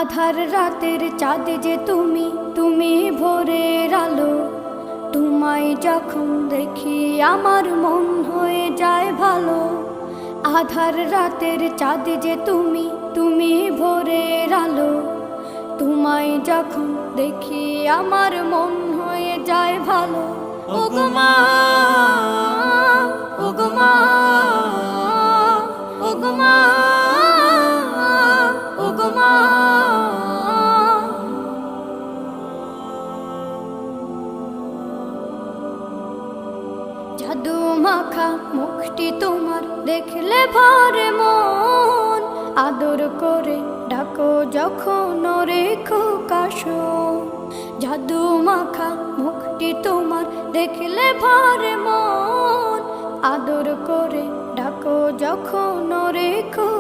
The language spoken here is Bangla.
আধার রাতের চাঁদ যে তুমি, তুমি ভোরের আলো। তোমায় যখন দেখি আমার মন হয়ে যায় ভালো। আধার রাতের চাঁদ যে তুমি, তুমি ভোরের আলো। তোমায় যখন দেখি আমার মন হয়ে যায় ভালো। ওগো মা, ওগো মা, ওগো মা, ওগো মা। জাদু মাখা মুখটি তোমার দেখলে ভরে মন। আদর করে ডাকো যখন রেখো কাশন। জাদু মাখা মুখটি তোমার দেখলে ভরে মন। আদর করে ডাকো যখন রেখো